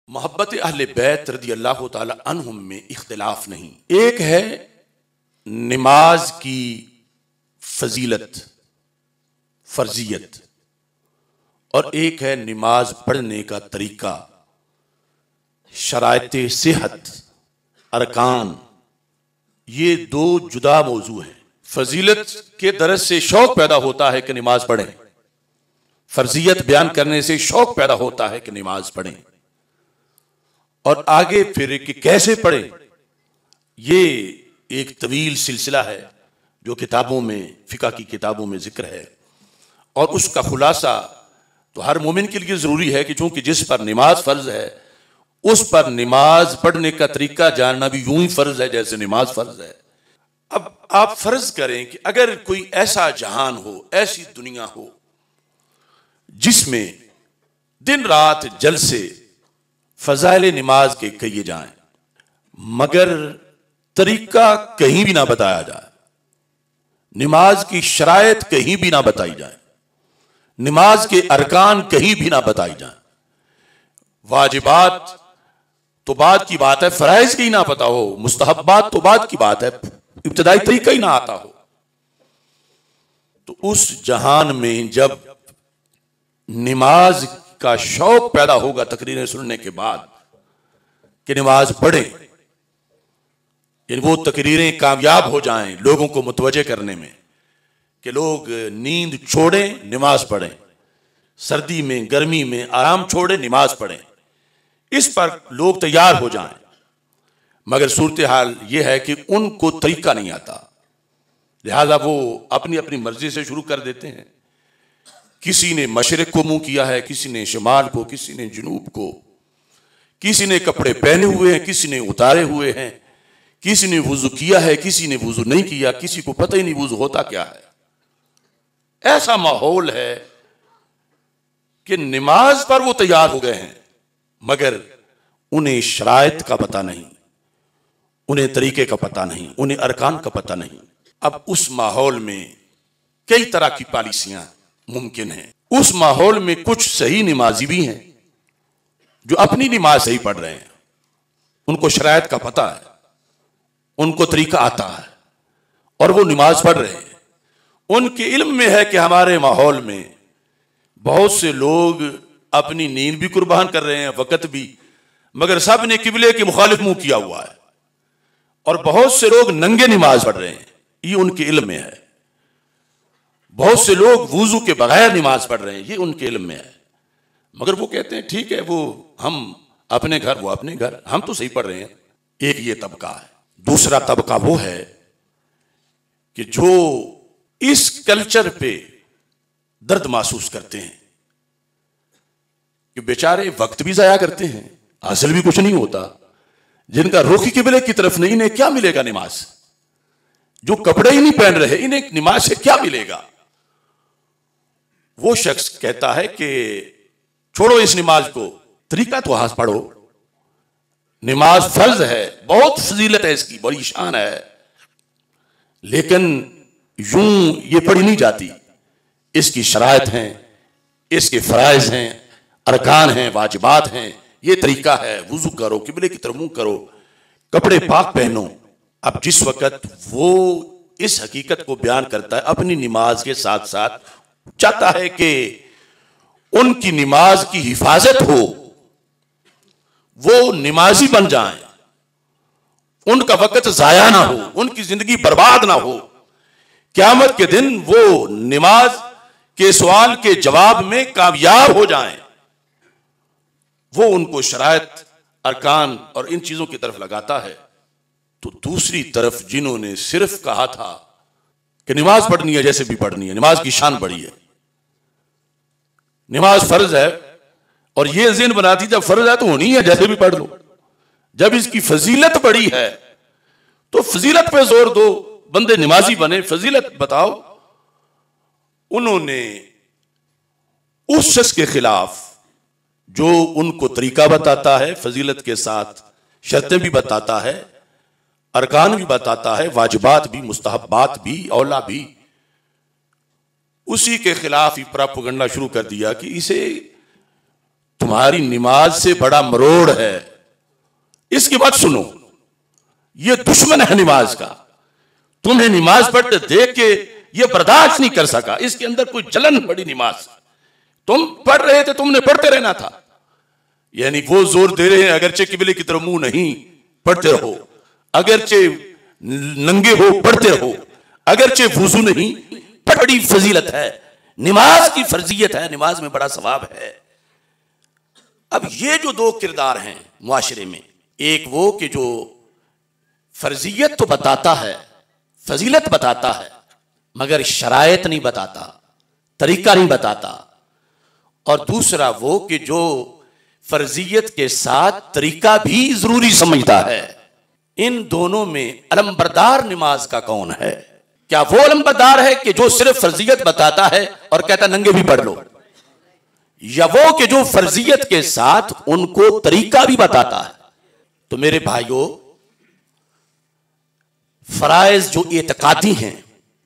मोहब्बत अहले बैत रदी अल्लाह ताला अन्हुम में इख्तिलाफ नहीं। एक है नमाज की फजीलत फर्जियत और एक है नमाज पढ़ने का तरीका, शराइत सेहत, अरकान। ये दो जुदा मौजू हैं। फजीलत के दरज से शौक पैदा होता है कि नमाज पढ़ें, फर्जियत बयान करने से शौक पैदा होता है कि नमाज पढ़ें, और आगे फिर कि कैसे पढ़ें ये एक तवील सिलसिला है जो किताबों में, फिका की किताबों में जिक्र है। और उसका खुलासा तो हर मोमिन के लिए जरूरी है कि चूंकि जिस पर नमाज फर्ज है उस पर नमाज पढ़ने का तरीका जानना भी यूं ही फर्ज है जैसे नमाज फर्ज है। अब आप फर्ज करें कि अगर कोई ऐसा जहान हो, ऐसी दुनिया हो जिसमें दिन रात जलसे फजाइल नमाज के कहिए जाएं मगर तरीका कहीं भी ना बताया जाए, नमाज की शराइत कहीं भी ना बताई जाए, नमाज के अरकान कहीं भी ना बताई जाए, वाजिबात तो बाद की बात है, फराइज की ना पता हो, मुस्तहब्बात तो बाद की बात है, इब्तदाई तरीका ही ना आता हो, तो उस जहान में जब नमाज का शौक पैदा होगा तकरीरें सुनने के बाद कि नमाज पढ़ें, यानी वो तकरीरें कामयाब हो जाएं लोगों को मुतवज्जे करने में कि लोग नींद छोड़ें, नमाज पढ़ें, सर्दी में गर्मी में आराम छोड़ें, नमाज पढ़ें, इस पर लोग तैयार हो जाएं। मगर सूरत हाल यह है कि उनको तरीका नहीं आता, लिहाजा वो अपनी अपनी मर्जी से शुरू कर देते हैं। किसी ने मशरिक को मुंह किया है, किसी ने शिमाल को, किसी ने जुनूब को, किसी ने कपड़े पहने हुए हैं, किसी ने उतारे हुए हैं, किसी ने वुजू किया है, किसी ने वुजू नहीं किया, किसी को पता ही नहीं वुजू होता क्या है। ऐसा माहौल है कि नमाज पर वो तैयार हो गए हैं मगर उन्हें शराइत का पता नहीं, उन्हें तरीके का पता नहीं, उन्हें अरकान का पता नहीं। अब उस माहौल में कई तरह की पॉलिसियां मुमकिन है। उस माहौल में कुछ सही नमाजी भी हैं जो अपनी नमाज सही पढ़ रहे हैं, उनको शराइत का पता है, उनको तरीका आता है और वो नमाज पढ़ रहे हैं। उनके इल्म में है कि हमारे माहौल में बहुत से लोग अपनी नींद भी कुर्बान कर रहे हैं, वक़्त भी, मगर सब ने किबले के मुखालिफ मुंह किया हुआ है, और बहुत से लोग नंगे नमाज पढ़ रहे हैं, ये उनके इल्म में है। बहुत से लोग वुजू के बगैर नमाज पढ़ रहे हैं, ये उनके इल्म में है, मगर वो कहते हैं ठीक है, वो हम अपने घर, वो अपने घर, हम तो सही पढ़ रहे हैं। एक ये तबका है। दूसरा तबका वो है कि जो इस कल्चर पे दर्द महसूस करते हैं कि बेचारे वक्त भी जाया करते हैं, हासिल भी कुछ नहीं होता, जिनका रुख ही किबले की तरफ नहीं, इन्हें क्या मिलेगा नमाज से? जो कपड़े ही नहीं पहन रहे, इन्हें नमाज से क्या मिलेगा? वो शख्स कहता है कि छोड़ो इस नमाज को, तरीका तो हाथ पढ़ो, नमाज फर्ज है, बहुत फजीलत है इसकी, बड़ी शान है, लेकिन यूं ये पढ़ी नहीं जाती, इसकी शराइत हैं, इसके फराइज हैं, अरकान हैं, वाजिबात हैं, ये तरीका है, वुजू करो, किबले की तरफ मुंह करो, कपड़े पाक पहनो। अब जिस वक्त वो इस हकीकत को बयान करता है, अपनी नमाज के साथ साथ चाहता है कि उनकी नमाज की हिफाजत हो, वो नमाजी बन जाएं, उनका वक्त जाया ना हो, उनकी जिंदगी बर्बाद ना हो, क़यामत के दिन वो नमाज के सवाल के जवाब में कामयाब हो जाएं, वो उनको शराइत, अरकान और इन चीजों की तरफ लगाता है। तो दूसरी तरफ जिन्होंने सिर्फ कहा था कि नमाज पढ़नी है, जैसे भी पढ़नी है, नमाज की शान बड़ी है, नमाज फर्ज है, और ये ज़हन बनाती जब फर्ज है तो होनी है, जैसे भी पढ़ लो। जब इसकी फजीलत बड़ी है तो फजीलत पे जोर दो, बंदे नमाजी बने, फजीलत बताओ। उन्होंने उस शख्स के खिलाफ जो उनको तरीका बताता है, फजीलत के साथ शर्तें भी बताता है, अरकान भी बताता है, वाजिबात भी, मुस्तहब्बात भी, औला भी, उसी के खिलाफ ही प्रोपेगेंडा शुरू कर दिया कि इसे तुम्हारी नमाज से बड़ा मरोड़ है, इसकी बात सुनो। ये दुश्मन है नमाज का। तुम्हें नमाज पढ़ते देख के ये बर्दाश्त नहीं कर सका, इसके अंदर कोई जलन पड़ी नमाज। तुम पढ़ रहे थे, तुमने पढ़ते रहना था। यानी वो जोर दे रहे हैं अगरचे किबले की तरफ मुंह नहीं, पढ़ते रहो, अगरचे नंगे हो पढ़ते रहो, अगरचे वुजू नहीं, बड़ी फजीलत है, नमाज की फर्जियत है, नमाज में बड़ा सवाब है। अब ये जो दो किरदार हैं मुआशरे में, एक वो कि जो फर्जियत तो बताता है, फजीलत बताता है, मगर शरायत नहीं बताता, तरीका नहीं बताता, और दूसरा वो कि जो फर्जियत के साथ तरीका भी जरूरी समझता है। इन दोनों में अलमबरदार नमाज का कौन है? क्या वो अलमबरदार है कि जो सिर्फ फर्जियत बताता है और कहता नंगे भी पढ़ लो, या वो कि जो फर्जियत के साथ उनको तरीका भी बताता है? तो मेरे भाइयों, फराइज जो एतकादी हैं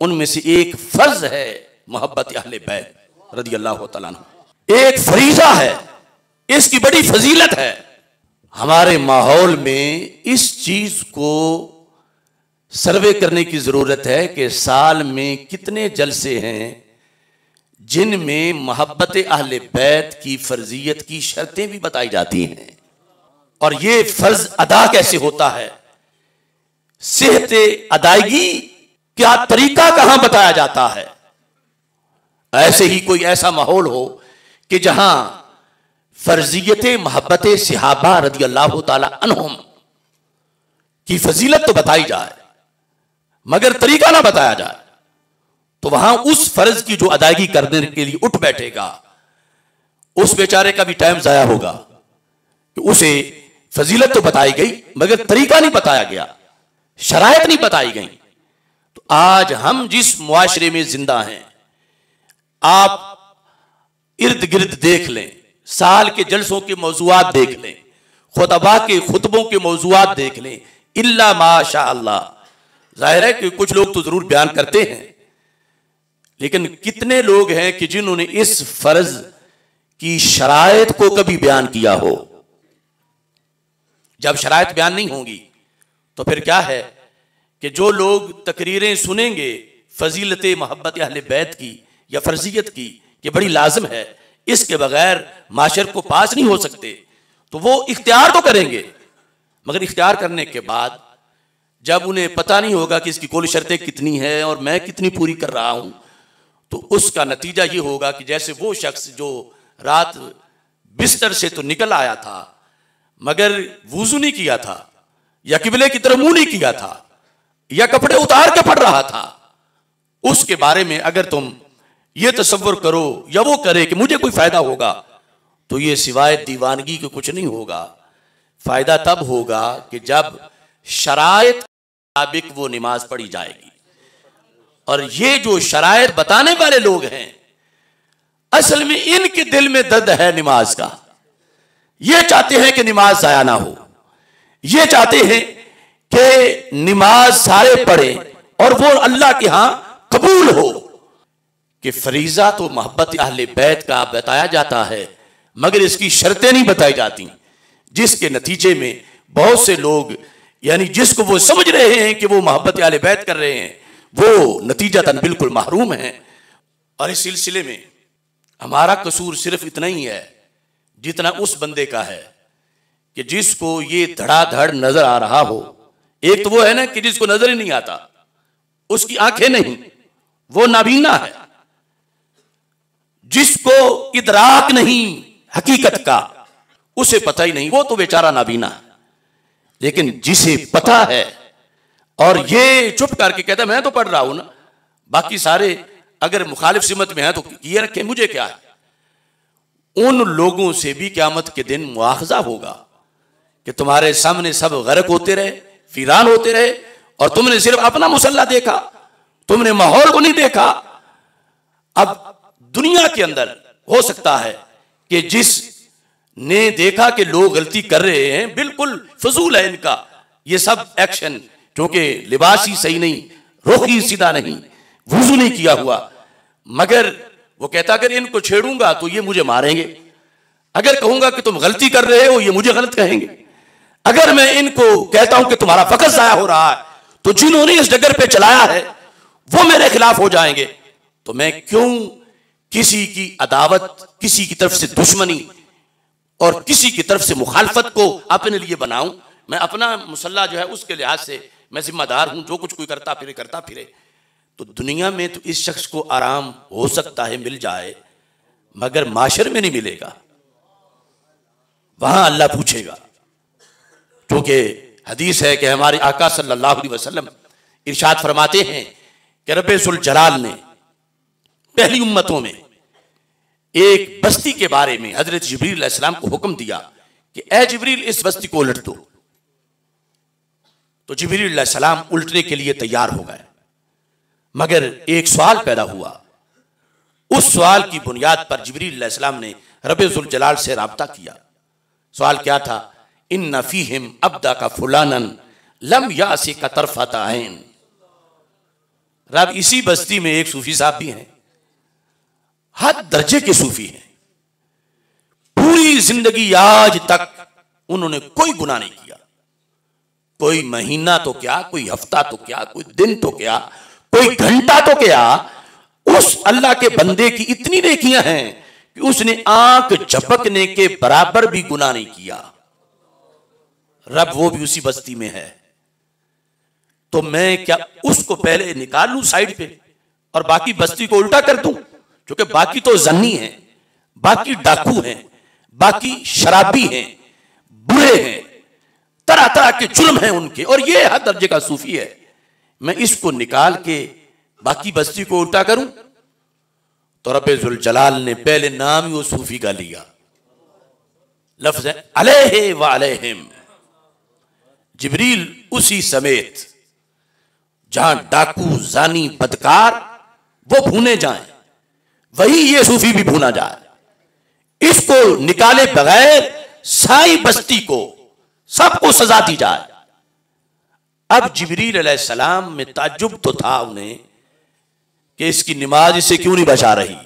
उनमें से एक फर्ज है मोहब्बत अहले बैत रदियल्लाहु तआला अन्हु। एक फरीजा है, इसकी बड़ी फजीलत है। हमारे माहौल में इस चीज को सर्वे करने की जरूरत है कि साल में कितने जलसे हैं जिनमें मोहब्बत अहले बैत की फर्जियत की शर्तें भी बताई जाती हैं, और ये फर्ज अदा कैसे होता है, सेहत अदायगी क्या तरीका कहां बताया जाता है। ऐसे ही कोई ऐसा माहौल हो कि जहां फर्जियत मोहब्बत सहाबा रदियल्लाहु ताला अन्हुम की फजीलत तो बताई जाए मगर तरीका ना बताया जाए, तो वहां उस फर्ज की जो अदायगी करने के लिए उठ बैठेगा उस बेचारे का भी टाइम जाया होगा कि उसे फजीलत तो बताई गई मगर तरीका नहीं बताया गया, शरायत नहीं बताई गई। तो आज हम जिस मुआशरे में जिंदा हैं, आप इर्द गिर्द देख लें, साल के जलसों के मौजूआत देख लें, खुतबा के खुतबों के मौजूआत देख लें, इल्ला माशा अल्लाह। जाहिर है कि कुछ लोग तो जरूर बयान करते हैं, लेकिन कितने लोग हैं कि जिन्होंने इस फर्ज की शरायत को कभी बयान किया हो? जब शरायत बयान नहीं होंगी तो फिर क्या है कि जो लोग तकरीरें सुनेंगे फजीलत मोहब्बत अहले बैत की या फर्जियत की, कि बड़ी लाजिम है, इसके बगैर माशर को पास नहीं हो सकते, तो वो इख्तियार तो करेंगे, मगर इख्तियार करने के बाद जब उन्हें पता नहीं होगा कि इसकी कुल शर्तें कितनी है और मैं कितनी पूरी कर रहा हूं, तो उसका नतीजा ये होगा कि जैसे वो शख्स जो रात बिस्तर से तो निकल आया था मगर वुजू नहीं किया था, या किबले की तरफ मुंह नहीं किया था, या कपड़े उतार के पड़ रहा था, उसके बारे में अगर तुम ये तसव्वुर करो या वो करे कि मुझे कोई फायदा होगा, तो ये सिवाय दीवानगी के कुछ नहीं होगा। फायदा तब होगा कि जब शरायत के मुताबिक वो नमाज पढ़ी जाएगी। और ये जो शरायत बताने वाले लोग हैं, असल में इनके दिल में दर्द है नमाज का। ये चाहते हैं कि नमाज जाया ना हो, ये चाहते हैं कि नमाज सारे पढ़े और वो अल्लाह के यहां कबूल हो। कि फरीजा तो मोहब्बत अहले बैत का बताया जाता है मगर इसकी शर्तें नहीं बताई जाती, जिसके नतीजे में बहुत से लोग, यानी जिसको वो समझ रहे हैं कि वो मोहब्बत अहले बैत कर रहे हैं, वो नतीजतन बिल्कुल महरूम है। और इस सिलसिले में हमारा कसूर सिर्फ इतना ही है जितना उस बंदे का है कि जिसको ये धड़ाधड़ नजर आ रहा हो। एक तो वो है ना कि जिसको नजर ही नहीं आता, उसकी आंखें नहीं, वो नाबीना है, जिसको इदराक नहीं हकीकत का, उसे पता ही नहीं, वो तो बेचारा नाबीना है। लेकिन जिसे पता है और ये चुप करके कहता मैं तो पढ़ रहा हूं ना, बाकी सारे अगर मुखालिफ सिमत में है तो ये रखे, मुझे क्या है, उन लोगों से भी क़यामत के दिन मुआखजा होगा कि तुम्हारे सामने सब गर्क होते रहे, वीरान होते रहे, और तुमने सिर्फ अपना मुसल्ला देखा, तुमने माहौल को नहीं देखा। अब दुनिया के अंदर हो सकता है कि जिस ने देखा कि लोग गलती कर रहे हैं, बिल्कुल फजूल है इनका ये सब एक्शन, क्योंकि लिबास ही सही नहीं, रुख ही सीधा नहीं, वुजू नहीं किया हुआ, मगर वो कहता अगर इनको छेड़ूंगा तो ये मुझे मारेंगे, अगर कहूंगा कि तुम गलती कर रहे हो, ये मुझे गलत कहेंगे। अगर मैं इनको कहता हूं कि तुम्हारा वक्त जाया हो रहा है, तो जिन्होंने इस डगर पे चलाया है वो मेरे खिलाफ हो जाएंगे। तो मैं क्यों किसी की अदावत, किसी की तरफ से दुश्मनी और किसी की तरफ से मुखालफत को अपने लिए बनाऊं। मैं अपना मुसल्ला जो है उसके लिहाज से मैं जिम्मेदार हूं। जो कुछ कोई करता फिरे। तो दुनिया में तो इस शख्स को आराम हो सकता है मिल जाए, मगर माशर में नहीं मिलेगा। वहां अल्लाह पूछेगा। क्योंकि हदीस है कि हमारे आका सल्लल्लाहु अलैहि वसल्लम इरशाद फरमाते हैं कि रब्बे जुल जलाल ने पहली उम्मतों में एक बस्ती के बारे में हजरत जिब्रील अलैहिस्सलाम को हुक्म दिया कि ए जिब्रील, इस बस्ती को उलट दो। तो जिब्रील अलैहिस्सलाम उल्टने के लिए तैयार हो गए, मगर एक सवाल पैदा हुआ। उस सवाल की बुनियाद पर जिब्रील अलैहिस्सलाम ने रब्बे जुल जलाल से राब्ता किया। सवाल क्या था? इन्ना फीहिम अब्दा का फुलानन लम यासी का तरफता ऐन। रब, इसी बस्ती में एक सूफी साहब भी हैं, हद दर्जे के सूफी हैं। पूरी जिंदगी आज तक उन्होंने कोई गुनाह नहीं किया। कोई महीना तो क्या, कोई हफ्ता तो क्या, कोई दिन तो क्या, कोई घंटा तो क्या, उस अल्लाह के बंदे की इतनी नेकियां हैं कि उसने आंख झपकने के बराबर भी गुनाह नहीं किया। रब वो भी उसी बस्ती में है। तो मैं क्या उसको पहले निकाल लूं साइड पे और बाकी बस्ती को उल्टा कर दूं? क्योंकि बाकी तो जन्नी हैं, बाकी डाकू हैं, बाकी शराबी हैं, बुरे हैं, तरह तरह के जुर्म हैं उनके, और ये हर दर्जे का सूफी है। मैं इसको निकाल के बाकी बस्ती को उल्टा करूं? तो रब्बे जुल जलाल ने पहले नाम ही वो सूफी का लिया। लफ्ज है अलैहि व अलैहिम। जिब्रील उसी समेत जहां डाकू, जानी, बदकार वो भूने जाएं, वही ये सूफी भी भूना जाए। इसको निकाले बगैर सारी बस्ती को, सबको सजा दी जाए। अब जिब्रील अलैहिस्सलाम में ताज्जुब तो था उन्हें कि इसकी नमाज इसे क्यों नहीं बचा रही,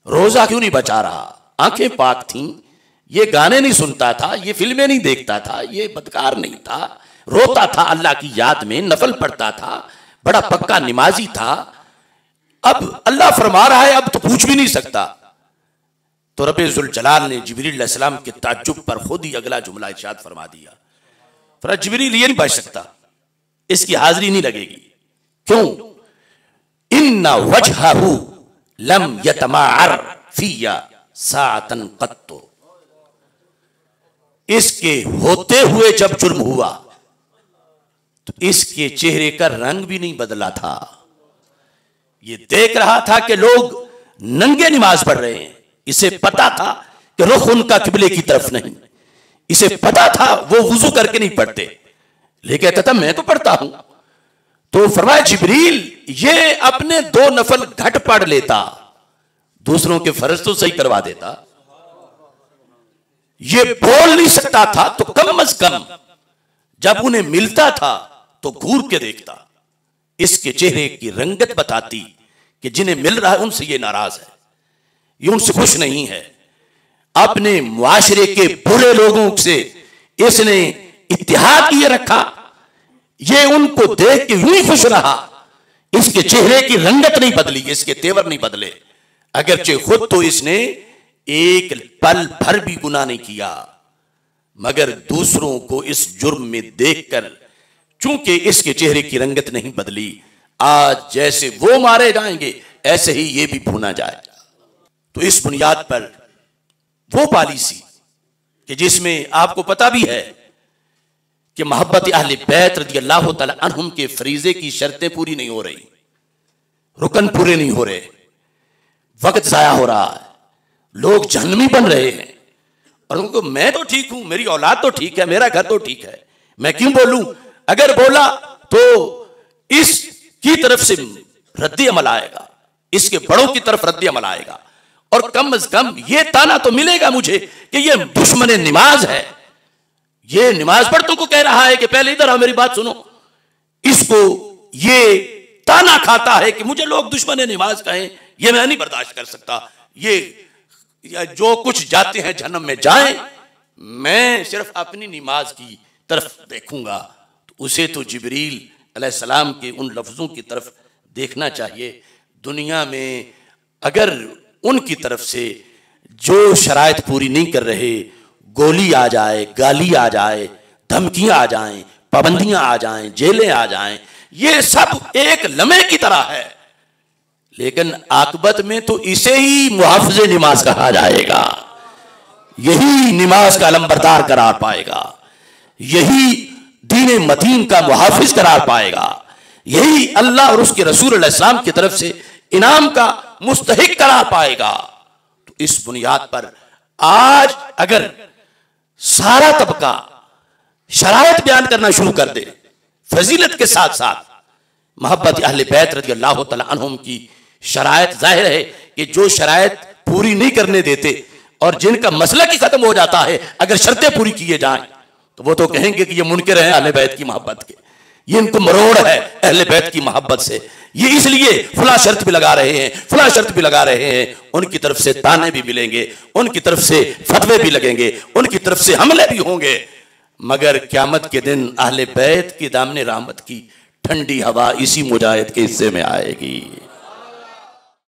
रोजा क्यों नहीं बचा रहा। आंखें पाक थीं, ये गाने नहीं सुनता था, ये फिल्में नहीं देखता था, ये बदकार नहीं था, रोता था अल्लाह की याद में, नफल पढ़ता था, बड़ा पक्का नमाजी था। अब अल्लाह फरमा रहा है, अब तो पूछ भी नहीं सकता। तो रब्बे जुल जलाल ने जिब्रील अलैहिस्सलाम के ताज्जुब पर खुद ही अगला जुमला इरशाद फरमा दिया। फिर जिब्रील ये नहीं बच सकता, इसकी हाजिरी नहीं लगेगी। क्यों? इन्ना वजहहु लम यतमाअर फिया साअतन कत्तो। इसके होते हुए जब जुर्म हुआ तो इसके चेहरे का रंग भी नहीं बदला था। ये देख रहा था कि लोग नंगे नमाज पढ़ रहे हैं। इसे पता था कि रुख उनका किबले की तरफ नहीं। इसे पता था वो वुजू करके नहीं पढ़ते, लेकिन कहता था मैं तो पढ़ता हूं। तो फरमाया जिब्रील, ये अपने 2 नफल घट पढ़ लेता, दूसरों के फर्ज तो सही करवा देता। ये बोल नहीं सकता था तो कम अज कम जब उन्हें मिलता था तो घूर के देखता। इसके चेहरे की रंगत बताती कि जिन्हें मिल रहा है उनसे ये नाराज है, ये उनसे खुश नहीं है। अपने मुआशरे के बुरे लोगों से इसने इत्तेहाद किए रखा, ये उनको देख के यूं ही खुश रहा। इसके चेहरे की रंगत नहीं बदली, इसके तेवर नहीं बदले, अगरचे खुद तो इसने एक पल भर भी गुनाह नहीं किया, मगर दूसरों को इस जुर्म में देखकर चूंकि इसके चेहरे की रंगत नहीं बदली, आज जैसे वो मारे जाएंगे ऐसे ही ये भी भुना जाएगा। तो इस बुनियाद पर वो पॉलिसी कि जिसमें आपको पता भी है कि मोहब्बत अहले बैत रज़ी अल्लाह तआला अन्हुम के फरीजे की शर्तें पूरी नहीं हो रही, रुकन पूरे नहीं हो रहे, वक्त जाया हो रहा है, लोग जहन्नमी बन रहे हैं। और उनको मैं तो ठीक हूं, मेरी औलाद तो ठीक है, मेरा घर तो ठीक है, मैं क्यों बोलूं? अगर बोला तो इसकी तरफ से रद्दी अमल आएगा, इसके बड़ों की तरफ रद्दी अमल आएगा, और कम से कम ये ताना तो मिलेगा मुझे कि ये दुश्मन नमाज है, ये नमाज पढ़तों को कह रहा है कि पहले इधर आओ मेरी बात सुनो। इसको ये ताना खाता है कि मुझे लोग दुश्मन नमाज कहें, ये मैं नहीं बर्दाश्त कर सकता, ये या जो कुछ जाते हैं जहन्नम में जाएं, मैं सिर्फ अपनी नमाज की तरफ देखूंगा। तो उसे तो जिब्रील अलैहिस्सलाम के उन लफ्ज़ों की तरफ देखना चाहिए। दुनिया में अगर उनकी तरफ से जो शराइत पूरी नहीं कर रहे, गोली आ जाए, गाली आ जाए, धमकियां आ जाएं, पाबंदियां आ जाएं, जेलें आ जाएं, ये सब एक लम्हे की तरह है, लेकिन आकबत में तो इसे ही मुहाफ़िज़े नमाज कहा जाएगा। यही नमाज का अलंबरदार करार पाएगा, यही दीन मतीन का मुहाफिज करार पाएगा, यही अल्लाह और उसके रसूल अलैहिस्सलाम की तरफ से इनाम का मुस्तहिक करार पाएगा। तो इस बुनियाद पर आज अगर सारा तबका शरायत बयान करना शुरू कर दे, फजीलत के साथ साथ मोहब्बत अहले बैत रज़ी अल्लाह तआला अन्हुम की शरायत, जाहिर है कि जो शरायत पूरी नहीं करने देते और जिनका मसला की खत्म हो जाता है, अगर शर्तें पूरी किए जाएं तो वो तो कहेंगे कि ये मुनकिर हैं अहले बैत की मोहब्बत के, ये इनको मरोड़ है अहले बैत की मोहब्बत से, ये इसलिए फला शर्त भी लगा रहे हैं, फला शर्त भी लगा रहे हैं। उनकी तरफ से ताने भी मिलेंगे, उनकी तरफ से फतवे भी लगेंगे, उनकी तरफ से हमले भी होंगे, मगर क़यामत के दिन अहले बैत की दामने रहमत की ठंडी हवा इसी मुजाहिद के हिस्से में आएगी।